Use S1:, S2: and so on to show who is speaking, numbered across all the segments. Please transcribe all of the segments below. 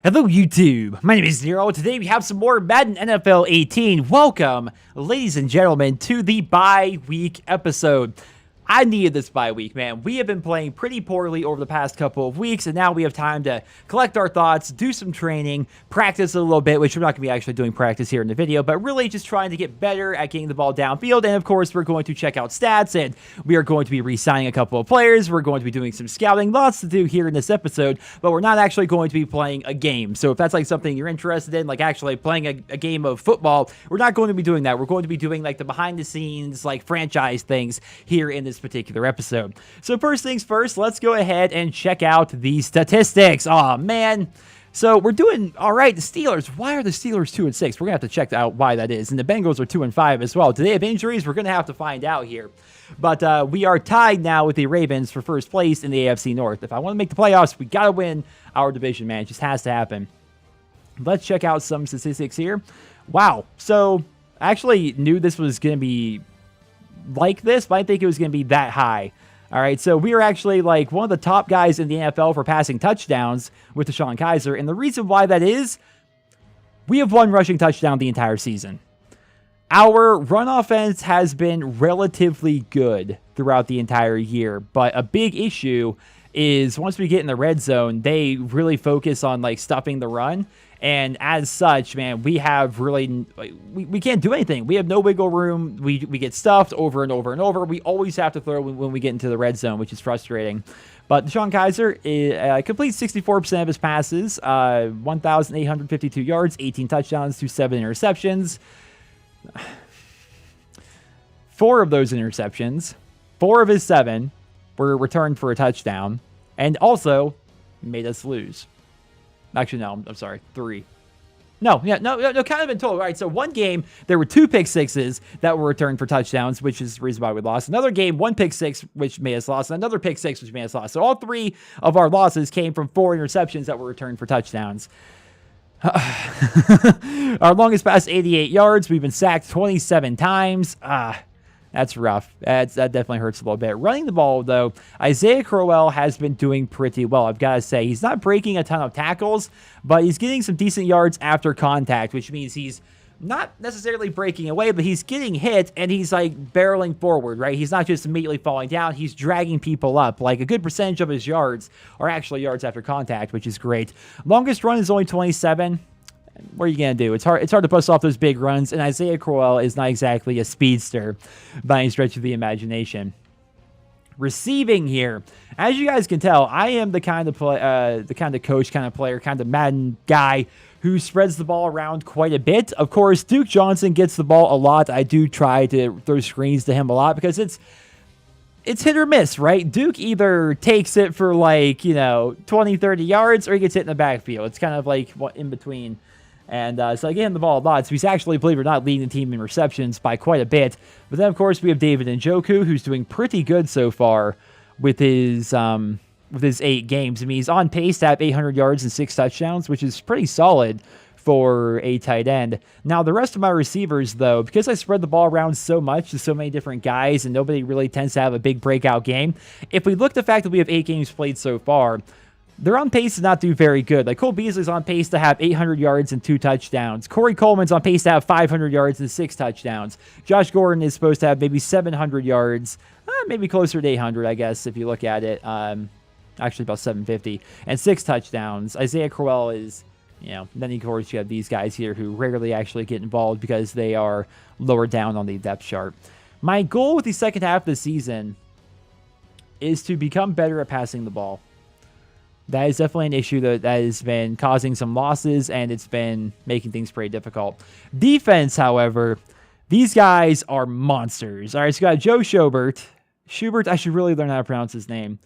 S1: Hello YouTube, my name is Nero. Today we have some more Madden NFL 18. Welcome, ladies and gentlemen, to the bye week episode. I needed this bye week, man. We have been playing pretty poorly over the past couple of weeks, and now we have time to collect our thoughts, do some training, practice a little bit, which we're not going to be actually doing practice here in the video, but really just trying to get better at getting the ball downfield. And of course, we're going to check out stats, and we are going to be re-signing a couple of players. We're going to be doing some scouting, lots to do here in this episode, but we're not actually going to be playing a game. So if that's like something you're interested in, like actually playing a game of football, we're not going to be doing that. We're going to be doing like the behind the scenes, like franchise things here in this particular episode. So first things first, let's go ahead and check out the statistics. Oh man. So we're doing all right. The Steelers, why are the Steelers 2-6? We're gonna have to check out why that is. And the Bengals are 2-5 as well. Do they have injuries? We're gonna have to find out here. But we are tied now with the Ravens for first place in the AFC North. If I want to make the playoffs, we gotta win our division, man. It just has to happen. Let's check out some statistics here. Wow. So I actually knew this was gonna be like this, but I didn't think it was going to be that high. All right, so we are actually like one of the top guys in the NFL for passing touchdowns with DeShone Kizer, and the reason why that is, we have one rushing touchdown the entire season. Our run offense has been relatively good throughout the entire year, but a big issue is once we get in the red zone, they really focus on like stuffing the run. And as such, man, we have really, we can't do anything. We have no wiggle room. We get stuffed over and over and over. We always have to throw when we get into the red zone, which is frustrating. But DeShone Kizer completes 64% of his passes, 1,852 yards, 18 touchdowns to 7 interceptions. 4 of those interceptions, 4 of his 7 were returned for a touchdown, and also made us lose. Actually, no, I'm sorry, 3. No, kind of in total. All right, so one game, there were 2 pick sixes that were returned for touchdowns, which is the reason why we lost. Another game, 1 pick six, which made us lost, and another pick six, which made us lost. So all 3 of our losses came from 4 interceptions that were returned for touchdowns. Our longest pass, 88 yards. We've been sacked 27 times. That's rough. That definitely hurts a little bit. Running the ball, though, Isaiah Crowell has been doing pretty well, I've got to say. He's not breaking a ton of tackles, but he's getting some decent yards after contact, which means he's not necessarily breaking away, but he's getting hit, and he's, like, barreling forward, right? He's not just immediately falling down. He's dragging people up. Like, a good percentage of his yards are actually yards after contact, which is great. Longest run is only 27. What are you going to do? It's hard to bust off those big runs, and Isaiah Crowell is not exactly a speedster by any stretch of the imagination. Receiving here, as you guys can tell, I am the kind of coach, kind of player, kind of Madden guy who spreads the ball around quite a bit. Of course, Duke Johnson gets the ball a lot. I do try to throw screens to him a lot because it's hit or miss, right? Duke either takes it for like, 20, 30 yards, or he gets hit in the backfield. It's kind of like in between. And so I gave him the ball a lot. So he's actually, believe it or not, leading the team in receptions by quite a bit. But then, of course, we have David Njoku, who's doing pretty good so far with his 8 games. I mean, he's on pace to have 800 yards and 6 touchdowns, which is pretty solid for a tight end. Now, the rest of my receivers, though, because I spread the ball around so much to so many different guys and nobody really tends to have a big breakout game, if we look at the fact that we have 8 games played so far, they're on pace to not do very good. Like Cole Beasley's on pace to have 800 yards and 2 touchdowns. Corey Coleman's on pace to have 500 yards and 6 touchdowns. Josh Gordon is supposed to have maybe 700 yards, maybe closer to 800, I guess, if you look at it. Actually, about 750 and 6 touchdowns. Isaiah Crowell is, then of course you have these guys here who rarely actually get involved because they are lower down on the depth chart. My goal with the second half of the season is to become better at passing the ball. That is definitely an issue that has been causing some losses, and it's been making things pretty difficult. Defense, however, these guys are monsters. All right, so we got Joe Schubert, I should really learn how to pronounce his name,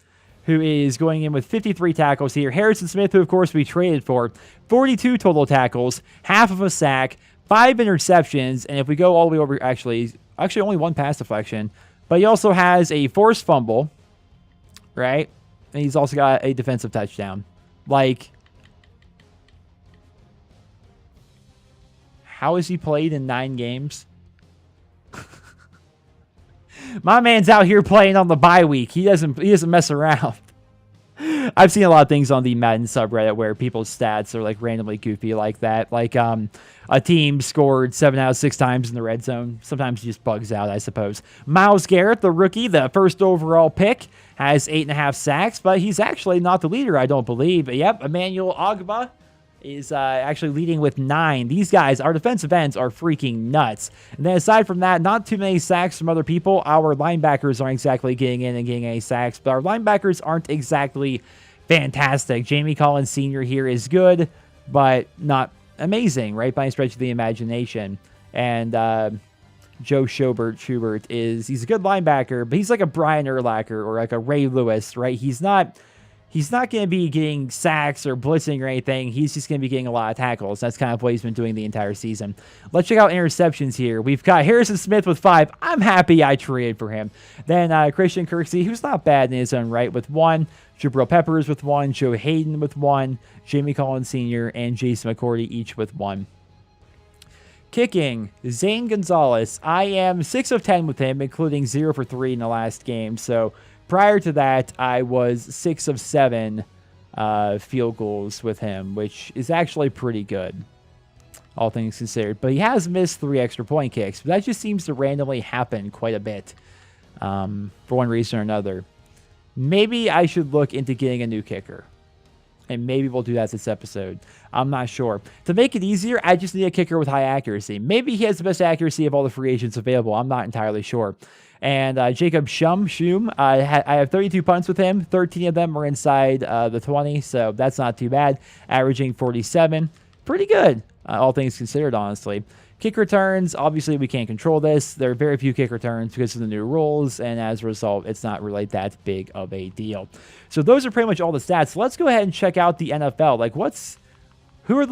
S1: who is going in with 53 tackles here. Harrison Smith, who, of course, we traded for, 42 total tackles, half of a sack, 5 interceptions, and if we go all the way over, actually only 1 pass deflection, but he also has a forced fumble, right? And he's also got a defensive touchdown. Like, how has he played in 9 games? My man's out here playing on the bye week. He doesn't mess around. I've seen a lot of things on the Madden subreddit where people's stats are like randomly goofy like that. Like a team scored 7 out of 6 times in the red zone. Sometimes it just bugs out, I suppose. Myles Garrett, the rookie, the first overall pick, has 8.5 sacks, but he's actually not the leader, I don't believe. But yep, Emmanuel Ogbah is actually leading with 9. These guys, our defensive ends, are freaking nuts. And then aside from that, not too many sacks from other people. Our linebackers aren't exactly getting in and getting any sacks, but our linebackers aren't exactly fantastic. Jamie Collins Sr. here is good, but not amazing, right? By any stretch of the imagination. And Joe Schubert he's a good linebacker, but he's like a Brian Urlacher or like a Ray Lewis, right? He's not going to be getting sacks or blitzing or anything. He's just going to be getting a lot of tackles. That's kind of what he's been doing the entire season. Let's check out interceptions here. We've got Harrison Smith with 5. I'm happy I traded for him. Then Christian Kirksey, who's not bad in his own right, with 1. Jabril Peppers with 1. Joe Hayden with 1. Jamie Collins Sr. and Jason McCourty each with 1. Kicking, Zane Gonzalez. I am 6 of 10 with him, including 0 for 3 in the last game. So prior to that, I was 6 of 7 field goals with him, which is actually pretty good, all things considered. But he has missed 3 extra point kicks. But that just seems to randomly happen quite a bit for one reason or another. Maybe I should look into getting a new kicker. And maybe we'll do that this episode. I'm not sure. To make it easier, I just need a kicker with high accuracy. Maybe he has the best accuracy of all the free agents available. I'm not entirely sure. And Jacob Schum, I have 32 punts with him. 13 of them are inside the 20, so that's not too bad. Averaging 47. Pretty good, all things considered, honestly. Kick returns, obviously we can't control this. There are very few kick returns because of the new rules, and as a result, it's not really that big of a deal. So those are pretty much all the stats. Let's go ahead and check out the NFL. Like, who are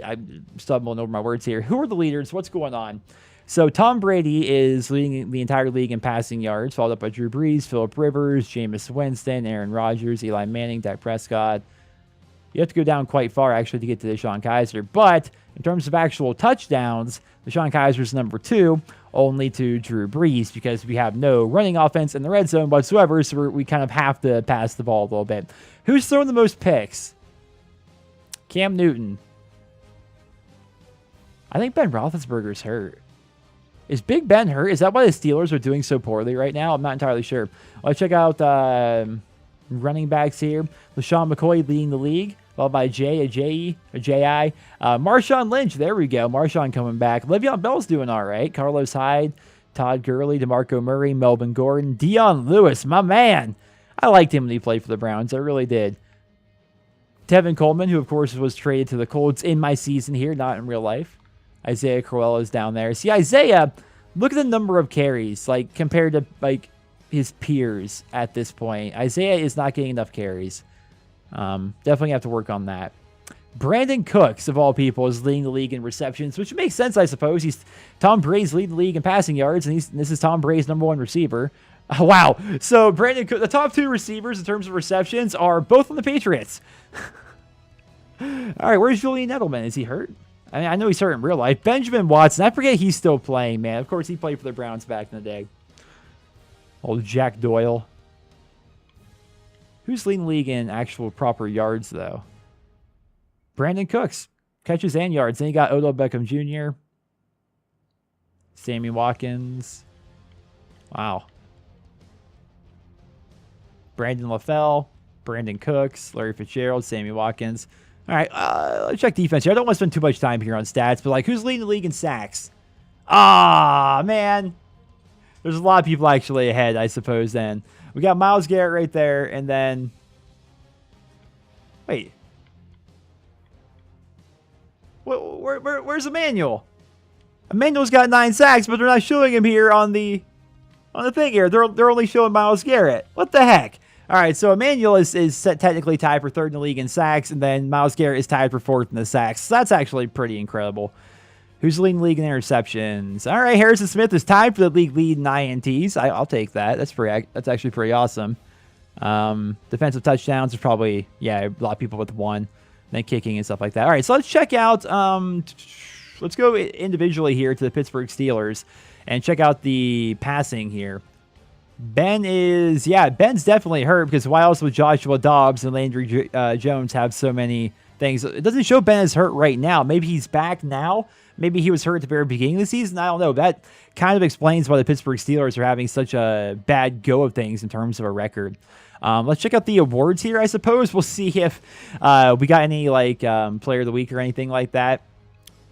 S1: I'm stumbling over my words here. Who are the leaders? What's going on? So Tom Brady is leading the entire league in passing yards, followed up by Drew Brees, Phillip Rivers, Jameis Winston, Aaron Rodgers, Eli Manning, Dak Prescott. You have to go down quite far, actually, to get to DeShone Kizer. But in terms of actual touchdowns, DeShone Kizer's number 2, only to Drew Brees, because we have no running offense in the red zone whatsoever, so we kind of have to pass the ball a little bit. Who's throwing the most picks? Cam Newton. I think Ben Roethlisberger's hurt. Is Big Ben hurt? Is that why the Steelers are doing so poorly right now? I'm not entirely sure. Let's check out running backs here. LaShawn McCoy leading the league, followed by J.I. Marshawn Lynch, there we go. Marshawn coming back. Le'Veon Bell's doing all right. Carlos Hyde, Todd Gurley, DeMarco Murray, Melvin Gordon, Dion Lewis, my man. I liked him when he played for the Browns. I really did. Tevin Coleman, who, of course, was traded to the Colts in my season here, not in real life. Isaiah Crowell is down there. See, Isaiah, look at the number of carries, like, compared to, like, his peers at this point. Isaiah is not getting enough carries. Definitely have to work on that. Brandon Cooks, of all people, is leading the league in receptions, which makes sense, I suppose. Tom Brady's leading the league in passing yards, and this is Tom Brady's number 1 receiver. Wow. So Brandon Cooks, the top 2 receivers in terms of receptions are both on the Patriots. All right, where's Julian Edelman? Is he hurt? I mean, I know he's hurt in real life. Benjamin Watson, I forget he's still playing, man. Of course, he played for the Browns back in the day. Old Jack Doyle. Who's leading the league in actual proper yards, though? Brandon Cooks. Catches and yards. Then you got Odell Beckham Jr. Sammy Watkins. Wow. Brandon LaFell. Brandon Cooks. Larry Fitzgerald. Sammy Watkins. All right, let's check defense here. I don't want to spend too much time here on stats, but, like, who's leading the league in sacks? Ah, man. There's a lot of people actually ahead, I suppose, then. We got Myles Garrett right there, and then... Wait. Where's Emmanuel? Emmanuel's got 9 sacks, but they're not showing him here on the thing here. They're only showing Myles Garrett. What the heck? All right, so Emmanuel is technically tied for 3rd in the league in sacks, and then Myles Garrett is tied for 4th in the sacks. So that's actually pretty incredible. Who's leading the league in interceptions? All right, Harrison Smith is tied for the league lead in INTs. I'll take that. That's actually pretty awesome. Defensive touchdowns is probably, a lot of people with 1. Then kicking and stuff like that. All right, so let's check out, let's go individually here to the Pittsburgh Steelers and check out the passing here. Ben is, yeah, Ben's definitely hurt because why else would Joshua Dobbs and Landry Jones have so many things? It doesn't show Ben is hurt right now. Maybe he's back now. Maybe he was hurt at the very beginning of the season. I don't know. That kind of explains why the Pittsburgh Steelers are having such a bad go of things in terms of a record. Let's check out the awards here, I suppose. We'll see if we got any, like, Player of the Week or anything like that.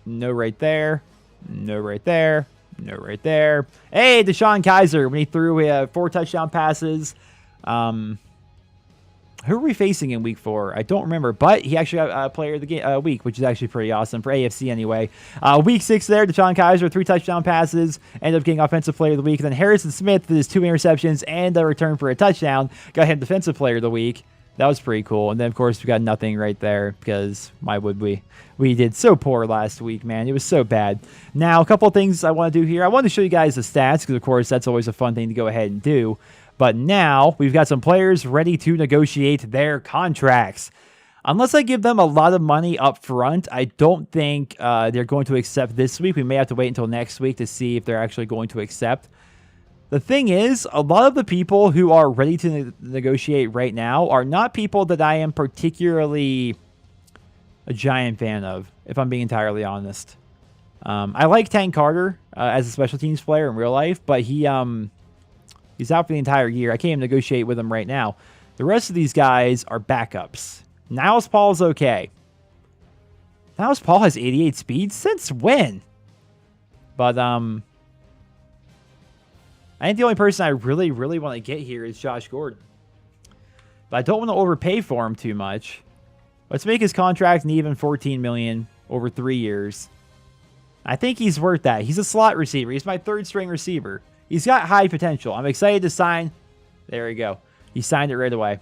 S1: No right there. No right there. No right there. Hey, Deshaun Kaiser, when he threw 4 touchdown passes. Who are we facing in week 4? I don't remember, but he actually got player of the week, which is actually pretty awesome for AFC anyway. Week 6 there, Deshaun Kaiser, 3 touchdown passes, ended up getting offensive player of the week. And then Harrison Smith did his 2 interceptions and a return for a touchdown, got him defensive player of the week. That was pretty cool. And then, of course, we got nothing right there because why would we? We did so poor last week, man. It was so bad. Now, a couple of things I want to do here. I want to show you guys the stats because, of course, that's always a fun thing to go ahead and do. But now we've got some players ready to negotiate their contracts. Unless I give them a lot of money up front, I don't think they're going to accept this week. We may have to wait until next week to see if they're actually going to accept. The thing is, a lot of the people who are ready to negotiate right now are not people that I am particularly a giant fan of, if I'm being entirely honest. I like Tank Carter as a special teams player in real life, but he's out for the entire year. I can't even negotiate with him right now. The rest of these guys are backups. Niles Paul's okay. Niles Paul has 88 speed? Since when? But, I think the only person I really, really want to get here is Josh Gordon. But I don't want to overpay for him too much. Let's make his contract an even $14 million over 3 years. I think he's worth that. He's a slot receiver. He's my 3rd string receiver. He's got high potential. I'm excited to sign. There we go. He signed it right away.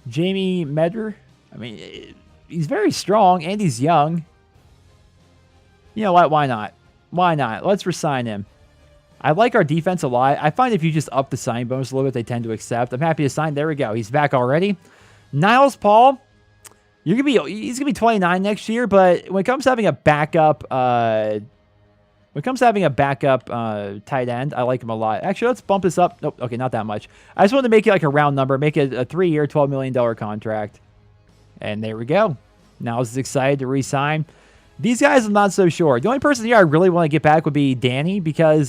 S1: Jamie Medder. I mean, he's very strong and he's young. You know what? Why not? Why not? Let's resign him. I like our defense a lot. I find if you just up the sign bonus a little bit, they tend to accept. I'm happy to sign. There we go. He's back already. Niles Paul, he's gonna be 29 next year. But when it comes to having a backup, tight end, I like him a lot. Actually, let's bump this up. Nope. Okay, not that much. I just wanted to make it like a round number. Make it a 3-year, $12 million contract. And there we go. Niles is excited to re-sign. These guys, I'm not so sure. The only person here I really want to get back would be Danny because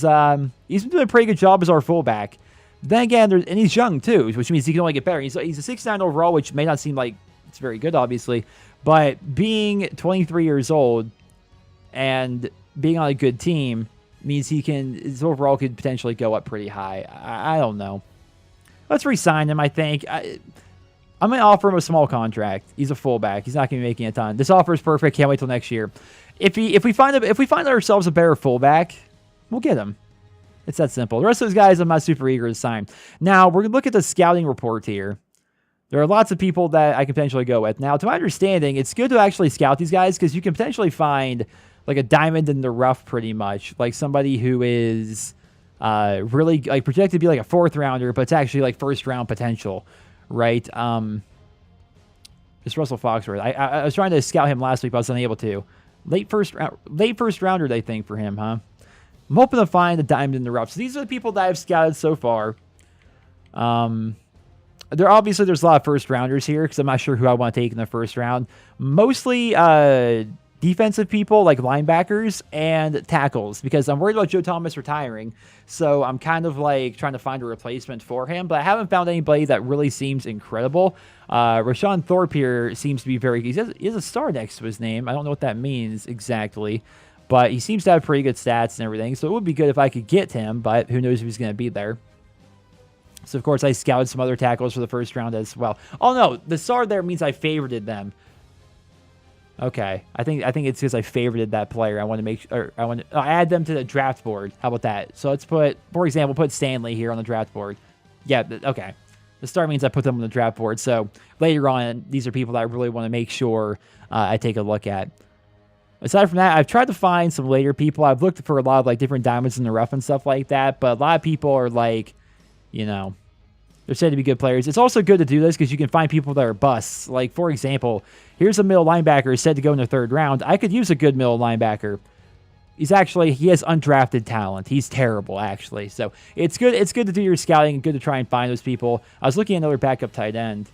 S1: he's been doing a pretty good job as our fullback. Then again, and he's young too, which means he can only get better. He's a 6'9" overall, which may not seem like it's very good, obviously. But being 23 years old and being on a good team means his overall could potentially go up pretty high. I don't know. Let's re-sign him, I think. I'm going to offer him a small contract. He's a fullback. He's not going to be making a ton. This offer is perfect. Can't wait till next year. If we find ourselves a better fullback, we'll get him. It's that simple. The rest of those guys, I'm not super eager to sign. Now, we're going to look at the scouting report here. There are lots of people that I can potentially go with. Now, to my understanding, it's good to actually scout these guys because you can potentially find like a diamond in the rough pretty much. Like somebody who is really like projected to be like a 4th rounder, but it's actually like 1st round potential. Right, it's Russell Foxworth. I was trying to scout him last week, but I was unable to. Late first rounder, they think for him, huh? I'm hoping to find a diamond in the rough. So these are the people that I've scouted so far. There's a lot of 1st rounders here because I'm not sure who I want to take in the 1st round. Mostly defensive people like linebackers and tackles because I'm worried about Joe Thomas retiring. So I'm kind of like trying to find a replacement for him, but I haven't found anybody that really seems incredible. Rashawn Thorpe here seems to be he has a star next to his name. I don't know what that means exactly, but he seems to have pretty good stats and everything. So it would be good if I could get him, but who knows if he's going to be there. So of course I scouted some other tackles for the 1st round as well. Oh no, the star there means I favorited them. Okay, I think it's because I favorited that player. I want to make sure I want to add them to the draft board. How about that? So let's put, for example, put Stanley here on the draft board. Yeah, okay. The star means I put them on the draft board. So later on, these are people that I really want to make sure I take a look at. Aside from that, I've tried to find some later people. I've looked for a lot of like different diamonds in the rough and stuff like that. But a lot of people are like, you know, they're said to be good players. It's also good to do this because you can find people that are busts. Like, for example, here's a middle linebacker said to go in the 3rd round. I could use a good middle linebacker. He has undrafted talent. He's terrible, actually. So it's good. It's good to do your scouting and good to try and find those people. I was looking at another backup tight end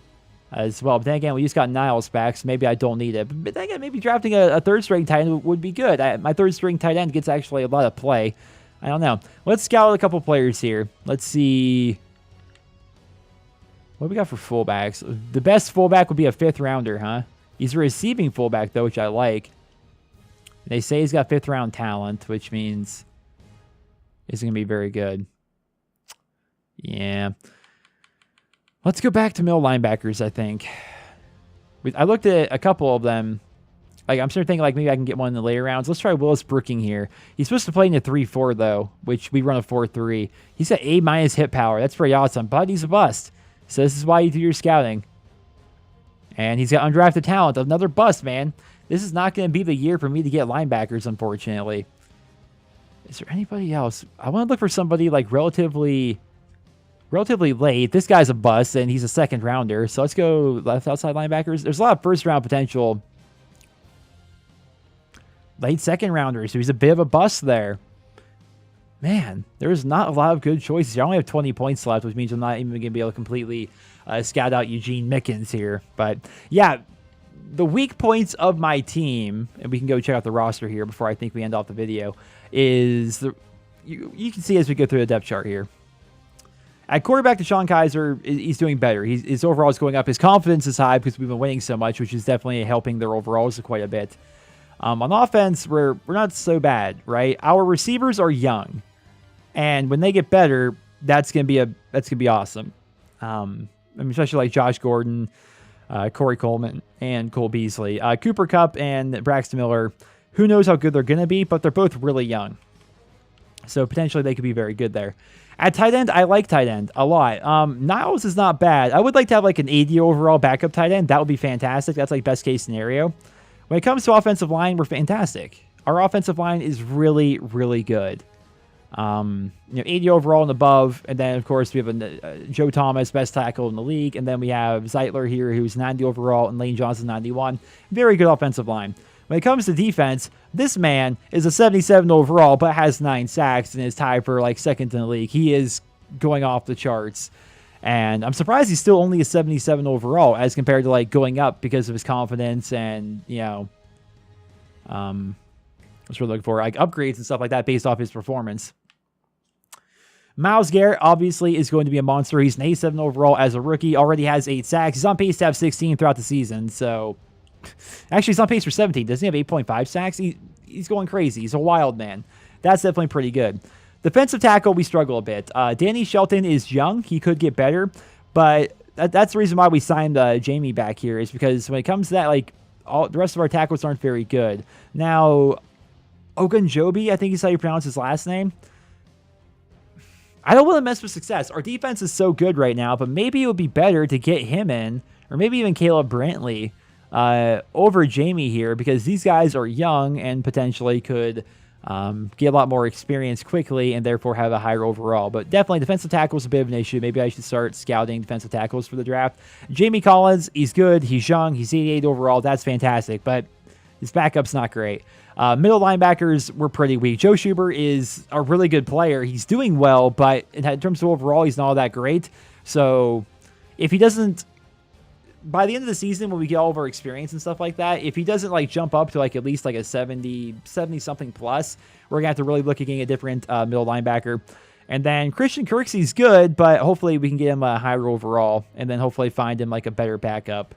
S1: as well. But then again, we just got Niles back, so maybe I don't need it. But then again, maybe drafting a third-string tight end would be good. My third-string tight end gets actually a lot of play. I don't know. Let's scout a couple players here. Let's see. What do we got for fullbacks? The best fullback would be a 5th-rounder, huh? He's a receiving fullback, though, which I like. They say he's got 5th-round talent, which means he's going to be very good. Yeah. Let's go back to middle linebackers, I think. I looked at a couple of them. Like, I'm starting to think, like, maybe I can get one in the later rounds. Let's try Willis Brooking here. He's supposed to play in a 3-4, though, which we run a 4-3. He's got A- hit power. That's pretty awesome, but he's a bust. So this is why you do your scouting. And he's got undrafted talent. Another bust, man. This is not going to be the year for me to get linebackers, unfortunately. Is there anybody else? I want to look for somebody, like, relatively late. This guy's a bust, and he's a 2nd-rounder. So let's go left outside linebackers. There's a lot of 1st-round potential. Late 2nd-rounders. So he's a bit of a bust there. Man, there's not a lot of good choices here. I only have 20 points left, which means I'm not even going to be able to completely scout out Eugene Mickens here. But, yeah, the weak points of my team, and we can go check out the roster here before I think we end off the video, is you can see as we go through the depth chart here. At quarterback, Deshaun Kaiser, he's doing better. His overall is going up. His confidence is high because we've been winning so much, which is definitely helping their overalls quite a bit. On offense, we're not so bad, right? Our receivers are young, and when they get better, that's gonna be awesome. Especially like Josh Gordon, Corey Coleman, and Cole Beasley, Cooper Kupp, and Braxton Miller. Who knows how good they're gonna be, but they're both really young, so potentially they could be very good there. At tight end, I like tight end a lot. Niles is not bad. I would like to have like an 80 overall backup tight end. That would be fantastic. That's like best case scenario. When it comes to offensive line, we're fantastic. Our offensive line is really, really good. 80 overall and above. And then, of course, we have Joe Thomas, best tackle in the league. And then we have Zeitler here, who's 90 overall, and Lane Johnson, 91. Very good offensive line. When it comes to defense, this man is a 77 overall, but has 9 sacks and is tied for, like, 2nd in the league. He is going off the charts. And I'm surprised he's still only a 77 overall as compared to, like, going up because of his confidence and, what's we're looking for, like, upgrades and stuff like that based off his performance. Myles Garrett, obviously, is going to be a monster. He's an 87 overall as a rookie. Already has 8 sacks. He's on pace to have 16 throughout the season. So, actually, he's on pace for 17. Doesn't he have 8.5 sacks? He's going crazy. He's a wild man. That's definitely pretty good. Defensive tackle, we struggle a bit. Danny Shelton is young. He could get better, but that's the reason why we signed Jamie back here, is because when it comes to that, like, the rest of our tackles aren't very good. Now, Ogunjobi, I think is how you pronounce his last name. I don't want to mess with success. Our defense is so good right now, but maybe it would be better to get him in, or maybe even Caleb Brantley over Jamie here, because these guys are young and potentially could get a lot more experience quickly and therefore have a higher overall. But definitely defensive tackle is a bit of an issue. Maybe I should start scouting defensive tackles for the draft. Jamie Collins, he's good. He's young. He's 88 overall. That's fantastic. But his backup's not great. Middle linebackers were pretty weak. Joe Schubert is a really good player. He's doing well, but in terms of overall, he's not all that great. So if he doesn't, by the end of the season, when we get all of our experience and stuff like that, if he doesn't like jump up to like at least like a 70 something plus, we're gonna have to really look at getting a different middle linebacker. And then Christian Kirksey's good, but hopefully we can get him a higher overall, and then hopefully find him like a better backup.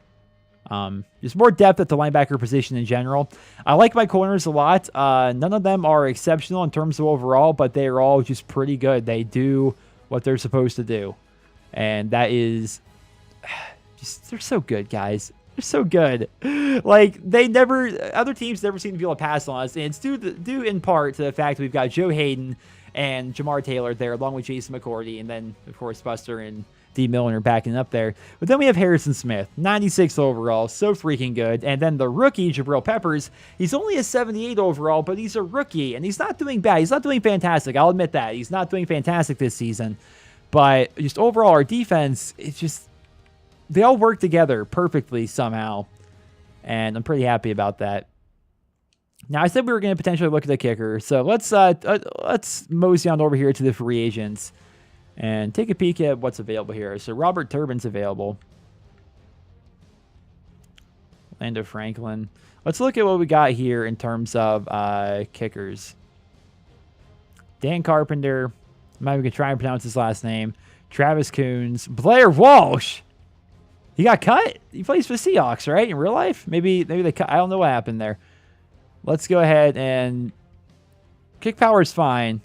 S1: Just more depth at the linebacker position in general. I like my corners a lot. None of them are exceptional in terms of overall, but they are all just pretty good. They do what they're supposed to do, and that is just, they're so good, guys. They're so good. Like, other teams never seem to be able to pass on us, and it's due in part to the fact that we've got Joe Hayden and Jamar Taylor there, along with Jason McCourty, and then, of course, Buster and D. Milner backing up there. But then we have Harrison Smith, 96 overall, so freaking good. And then the rookie, Jabril Peppers, he's only a 78 overall, but he's a rookie, and he's not doing bad. He's not doing fantastic. I'll admit that. He's not doing fantastic this season. But just overall, our defense, it's just, they all work together perfectly somehow. And I'm pretty happy about that. Now, I said we were going to potentially look at the kicker, so let's mosey on over here to the free agents and take a peek at what's available here. So Robert Turbin's available. Lando Franklin. Let's look at what we got here in terms of kickers. Dan Carpenter. I'm not even going to try and pronounce his last name. Travis Coons. Blair Walsh. He got cut. He plays for the Seahawks, right? In real life? Maybe they cut. I don't know what happened there. Let's go ahead and kick power is fine.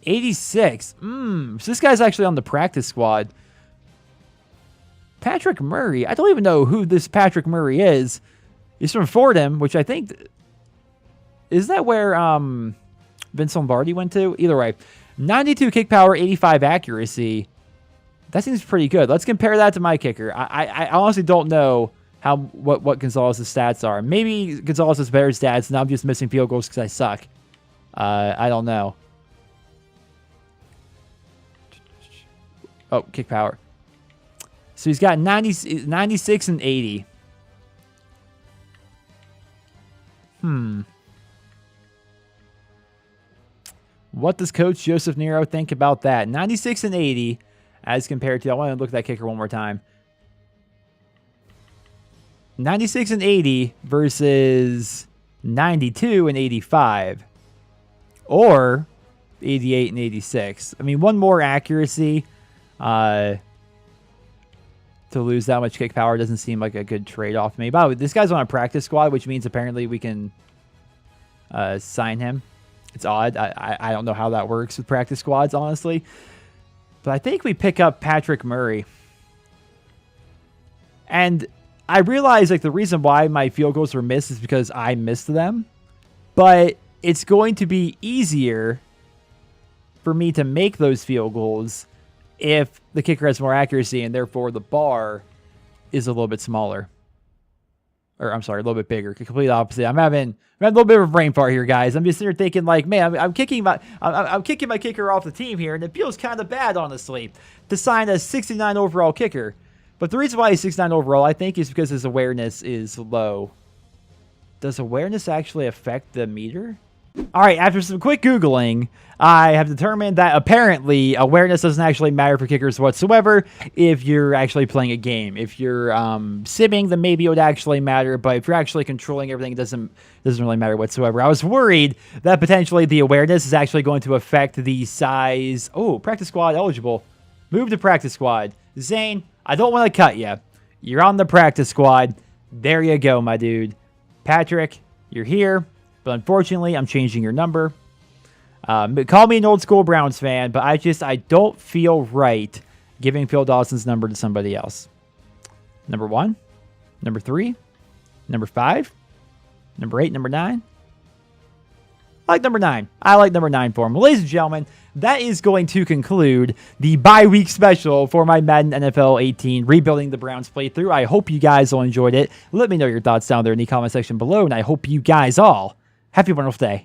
S1: 86. So this guy's actually on the practice squad. Patrick Murray. I don't even know who this Patrick Murray is. He's from Fordham, which I think... Is that where Vince Lombardi went to? Either way. 92 kick power, 85 accuracy. That seems pretty good. Let's compare that to my kicker. I honestly don't know what Gonzalez's stats are. Maybe Gonzalez has better stats, and I'm just missing field goals because I suck. I don't know. Oh, kick power. So he's got 96 and 80. What does Coach Joseph Nero think about that? 96 and 80 as compared to... I want to look at that kicker one more time. 96 and 80 versus 92 and 85. Or 88 and 86. I mean, one more accuracy to lose that much kick power doesn't seem like a good trade-off to me. By the way, this guy's on a practice squad, which means apparently we can sign him. It's odd. I don't know how that works with practice squads, honestly. But I think we pick up Patrick Murray. And I realize like the reason why my field goals were missed is because I missed them. But it's going to be easier for me to make those field goals if the kicker has more accuracy and therefore the bar is a little bit smaller. Or I'm sorry, a little bit bigger. Complete opposite. I'm having a little bit of a brain fart here, guys. I'm just sitting here thinking like, man, I'm kicking my kicker off the team here, and it feels kind of bad, honestly, to sign a 69 overall kicker. But the reason why he's 69 overall, I think, is because his awareness is low. Does awareness actually affect the meter? All right, after some quick Googling, I have determined that apparently awareness doesn't actually matter for kickers whatsoever if you're actually playing a game. If you're simming, then maybe it would actually matter, but if you're actually controlling everything, it doesn't really matter whatsoever. I was worried that potentially the awareness is actually going to affect the size. Oh, practice squad eligible. Move to practice squad. Zane, I don't want to cut you. You're on the practice squad. There you go, my dude. Patrick, you're here. But unfortunately, I'm changing your number. Call me an old school Browns fan, but I don't feel right giving Phil Dawson's number to somebody else. Number 1, number 3, number 5, number 8, number 9. I like number 9. I like number 9 for him. Well, ladies and gentlemen, that is going to conclude the bye-week special for my Madden NFL 18 Rebuilding the Browns playthrough. I hope you guys all enjoyed it. Let me know your thoughts down there in the comment section below, and I hope you guys all have a wonderful day.